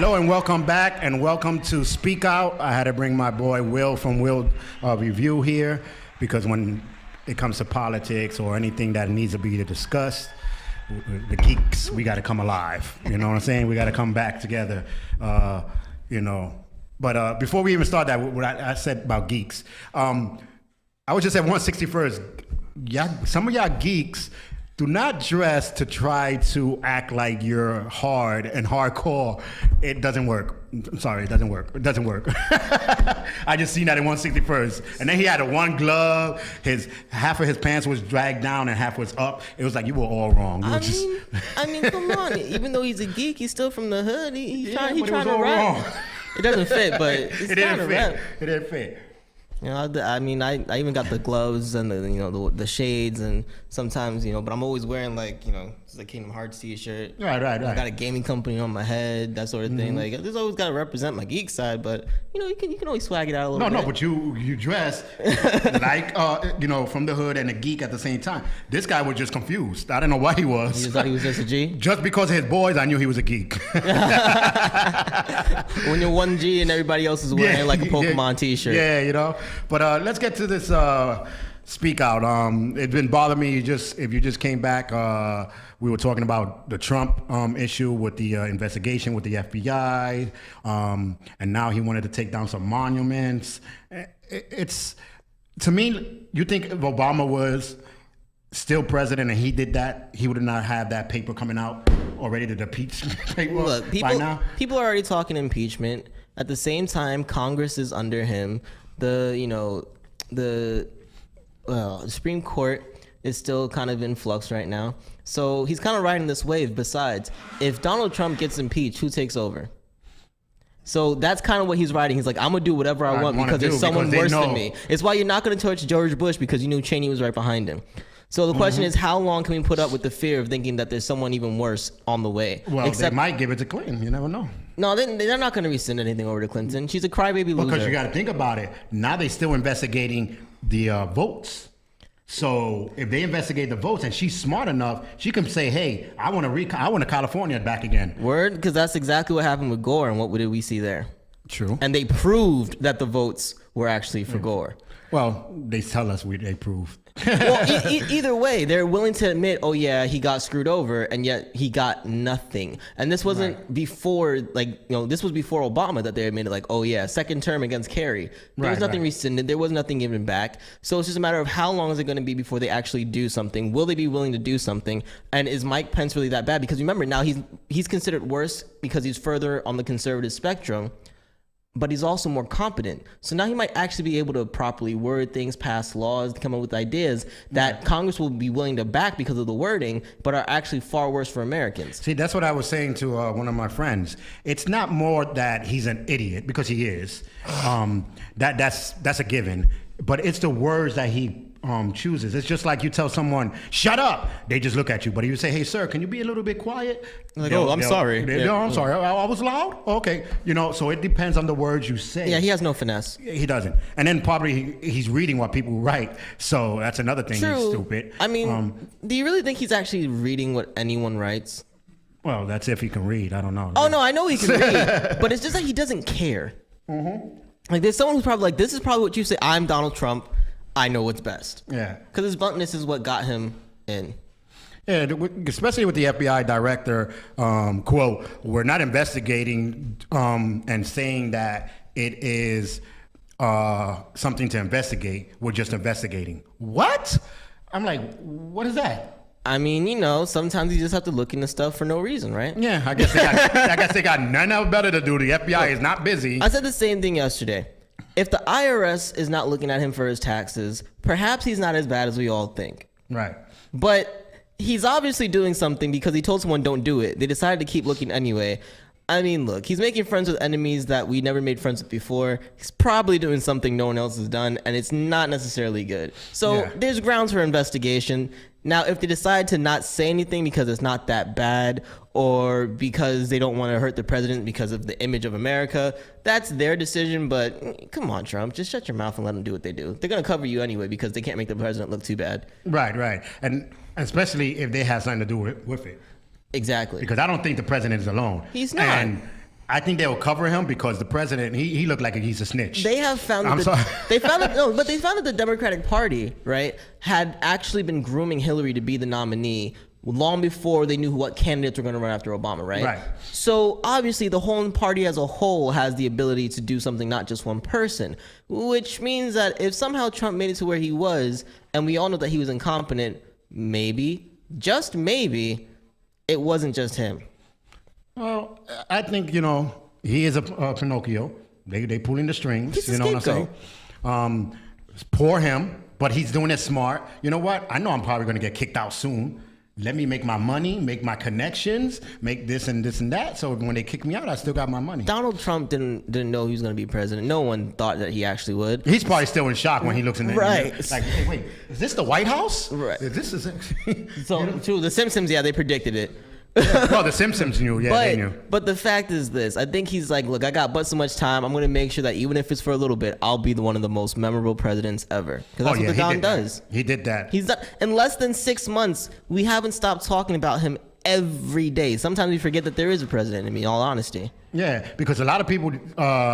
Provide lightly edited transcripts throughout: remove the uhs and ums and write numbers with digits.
Hello and welcome back, and welcome to Speak Out. I had to bring my boy Will from Will Review here, because when it comes to politics or anything that needs to be discussed, the geeks, we got to come alive. You know what I'm saying? We got to come back together, you know. But before we even start that, what I said about geeks, I was just at 161st. Some of y'all geeks do not dress to try to act like you're hard and hardcore. It doesn't work. I'm sorry, it doesn't work. It doesn't work. I just seen that in 161st. And then he had a one glove. Half of his pants was dragged down and half was up. It was like you were all wrong. I mean, come on. Even though he's a geek, he's still from the hood. He's trying to rap. It doesn't fit, but it's kind of rap. It didn't fit. You know, I mean, I even got the gloves and the shades, and sometimes, but I'm always wearing it's a Kingdom Hearts t-shirt. Right. I got a gaming company on my head, that sort of thing. Like, there's always got to represent my geek side, but you can always swag it out a little bit. No, but you dress like from the hood and a geek at the same time. This guy was just confused. I don't know why he was. You just thought he was just a G? Just because of his boys, I knew he was a geek. When you're one G and everybody else is wearing like a Pokemon t-shirt. Yeah, But let's get to this Speak Out. It's been bothering me. If you just came back, we were talking about the Trump issue with the investigation with the FBI, and now he wanted to take down some monuments. It's, to me, you think if Obama was still president and he did that, he would not have that paper coming out already, the impeachment paper. Look, by now? People are already talking impeachment. At the same time, Congress is under him. The Supreme Court is still kind of in flux right now. So he's kind of riding this wave. Besides, if Donald Trump gets impeached, who takes over? So that's kind of what he's riding. He's like, I'm going to do whatever I want because there's someone worse than me. It's why you're not going to torch George Bush, because you knew Cheney was right behind him. So the question is, how long can we put up with the fear of thinking that there's someone even worse on the way? Well, they might give it to Clinton. You never know. No, they're not going to rescind anything over to Clinton. She's a crybaby loser. Because you got to think about it. Now they still investigating the votes. So if they investigate the votes and she's smart enough, she can say, "Hey, I want California back again." Word, because that's exactly what happened with Gore, and what did we see there? True. And they proved that the votes were actually for Gore. Well, they tell us they proved. Well, either way, they're willing to admit, oh yeah, he got screwed over, and yet he got nothing. And this wasn't before, this was before Obama that they admitted, oh yeah, second term against Kerry. There was nothing rescinded. There was nothing given back. So it's just a matter of how long is it going to be before they actually do something? Will they be willing to do something? And is Mike Pence really that bad? Because remember, now he's considered worse because he's further on the conservative spectrum, but he's also more competent. So now he might actually be able to properly word things, pass laws, come up with ideas that Congress will be willing to back because of the wording, but are actually far worse for Americans. See, that's what I was saying to one of my friends. It's not more that he's an idiot, because he is. That's a given. But it's the words that he chooses. It's just like you tell someone, "Shut up." They just look at you. But if you say, "Hey, sir, can you be a little bit quiet?" I'm sorry. No, I'm sorry. I was loud? Okay. So it depends on the words you say. Yeah, he has no finesse. He doesn't. And then probably he's reading what people write. So that's another thing. True. He's stupid. I mean, do you really think he's actually reading what anyone writes? Well, that's if he can read. I don't know. Oh, no, I know he can read. But it's just that he doesn't care. Mm-hmm. There's someone who's probably like, this is probably what you say. I'm Donald Trump. I know what's best. Yeah. Because his bluntness is what got him in. Yeah, especially with the FBI director, quote, "We're not investigating and saying that it is something to investigate. We're just investigating." What? I'm like, what is that? I mean, sometimes you just have to look into stuff for no reason, right? Yeah, I guess they got nothing else better to do. The FBI is not busy. I said the same thing yesterday. If the IRS is not looking at him for his taxes, perhaps he's not as bad as we all think. Right. But he's obviously doing something because he told someone don't do it. They decided to keep looking anyway. I mean, look, he's making friends with enemies that we never made friends with before. He's probably doing something no one else has done, and it's not necessarily good. So there's grounds for investigation. Now, if they decide to not say anything because it's not that bad, or because they don't want to hurt the president because of the image of America, that's their decision. But come on, Trump, just shut your mouth and let them do what they do. They're going to cover you anyway because they can't make the president look too bad. Right. And especially if they have something to do with it. Exactly. Because I don't think the president is alone. He's not. And I think they will cover him because the president, he looked like he's a snitch. They have found I'm that sorry. they found that the Democratic Party, right, had actually been grooming Hillary to be the nominee long before they knew what candidates were going to run after Obama, right? Right. So obviously the whole party as a whole has the ability to do something, not just one person, which means that if somehow Trump made it to where he was, and we all know that he was incompetent, maybe, just maybe, it wasn't just him. Well, I think, he is a Pinocchio. They pulling the strings, He's a you know what I'm scapegoat. saying? Poor him, but he's doing it smart. You know what? I know I'm probably going to get kicked out soon. Let me make my money, make my connections, make this and this and that. So when they kick me out, I still got my money. Donald Trump didn't know he was going to be president. No one thought that he actually would. He's probably still in shock when he looks in there. Right. Like, hey, wait, is this the White House? Right. This is So, true. The Simpsons, yeah, they predicted it. Well, the Simpsons knew. Yeah, they knew. But the fact is this. I think he's like, look, I got but so much time. I'm going to make sure that even if it's for a little bit, I'll be one of the most memorable presidents ever. Because that's what the Don does. He did that. He's done. In less than 6 months, we haven't stopped talking about him every day. Sometimes we forget that there is a president, in all honesty. Yeah, because a lot of people,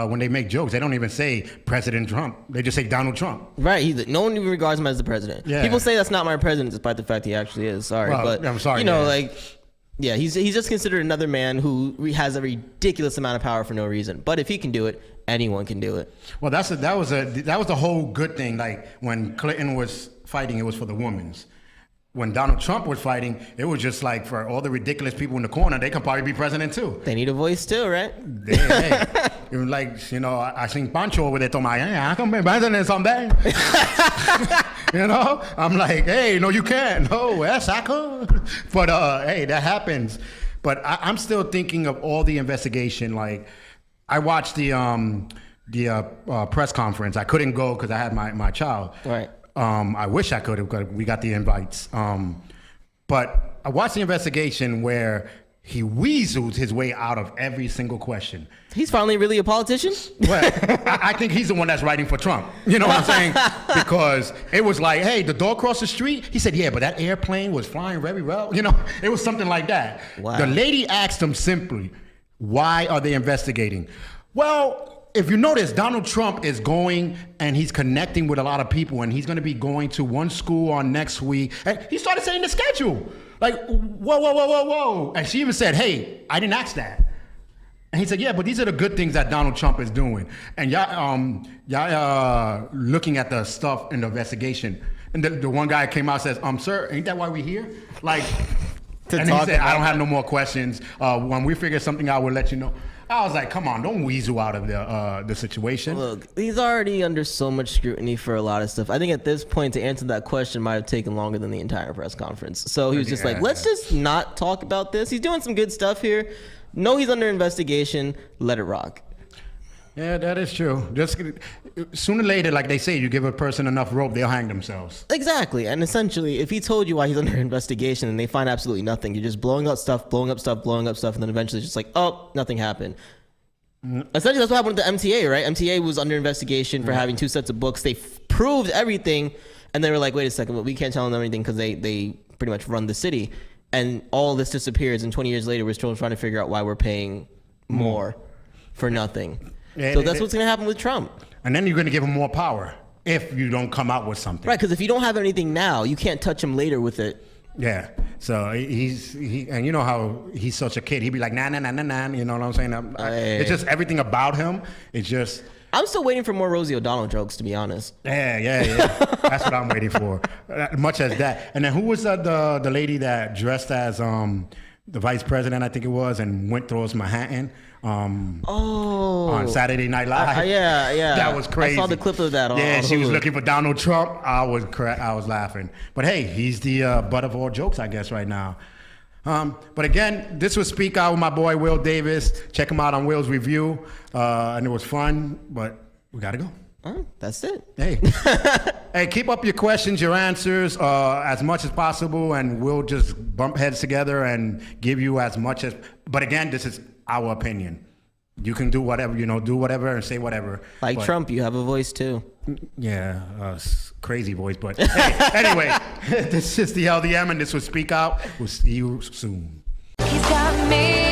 when they make jokes, they don't even say President Trump. They just say Donald Trump. Right. No one even regards him as the president. Yeah. People say that's not my president, despite the fact he actually is. Sorry. Well, but, I'm sorry. Yeah, he's just considered another man who has a ridiculous amount of power for no reason. But if he can do it, anyone can do it. Well, that was the whole good thing. Like when Clinton was fighting, it was for the women's. When Donald Trump was fighting, it was just like for all the ridiculous people in the corner, they can probably be president too. They need a voice too, right? Hey. It was like, I seen Pancho over there talking about, hey, I can be president someday. I'm like, hey, no, you can't. No, yes, I could. But hey, that happens. But I'm still thinking of all the investigation. Like, I watched the press conference. I couldn't go because I had my child. Right. I wish I could have, because we got the invites. But I watched the investigation where he weaseled his way out of every single question. He's finally really a politician? Well, I think he's the one that's writing for Trump. You know what I'm saying? Because it was like, hey, the door across the street? He said, yeah, but that airplane was flying very well. It was something like that. Wow. The lady asked him simply, why are they investigating? Well, if you notice, Donald Trump is going and he's connecting with a lot of people, and he's going to be going to one school on next week. And he started saying the schedule. Like, whoa. And she even said, hey, I didn't ask that. And he said, yeah, but these are the good things that Donald Trump is doing. And y'all looking at the stuff in the investigation. And the one guy came out and says, sir, ain't that why we're here? Like, and he said, I don't have no more questions. When we figure something out, we'll let you know. I was like, come on, don't weasel out of the situation. Look, he's already under so much scrutiny for a lot of stuff. I think at this point, to answer that question might have taken longer than the entire press conference. So he was just like, let's just not talk about this. He's doing some good stuff here. No, he's under investigation. Let it rock. Yeah, that is true. Just sooner or later, like they say, you give a person enough rope, they'll hang themselves. Exactly. And essentially, if he told you why he's under investigation and they find absolutely nothing, you're just blowing up stuff, and then eventually it's just like, oh, nothing happened. Essentially, that's what happened with the MTA, right? MTA was under investigation for having 2 sets of books. They proved everything, and they were like, wait a second, but we can't tell them anything because they pretty much run the city. And all this disappears, and 20 years later, we're still trying to figure out why we're paying more for nothing. Yeah, so that's what's going to happen with Trump. And then you're going to give him more power if you don't come out with something. Right, because if you don't have anything now, you can't touch him later with it. Yeah. So and you know how he's such a kid. He'd be like, nah. You know what I'm saying? It's just everything about him. It's just. I'm still waiting for more Rosie O'Donnell jokes, to be honest. Yeah. That's what I'm waiting for. Much as that. And then who was the lady that dressed as the vice president, I think it was, and went towards Manhattan? On Saturday Night Live. Yeah. That was crazy. I saw the clip of that. On she was Hulu. looking for Donald Trump. I was laughing. But hey, he's the butt of all jokes, I guess, right now. But again, this was Speak Out with my boy Will Davis. Check him out on Will's Review. And it was fun, but we gotta go. That's it. Hey, keep up your questions, your answers as much as possible, and we'll just bump heads together and give you as much as. But again, this is our opinion. You can do whatever, do whatever and say whatever. Like Trump, you have a voice too. Yeah, crazy voice. But hey, anyway, this is the LDM, and this was Speak Out. We'll see you soon. He's got me.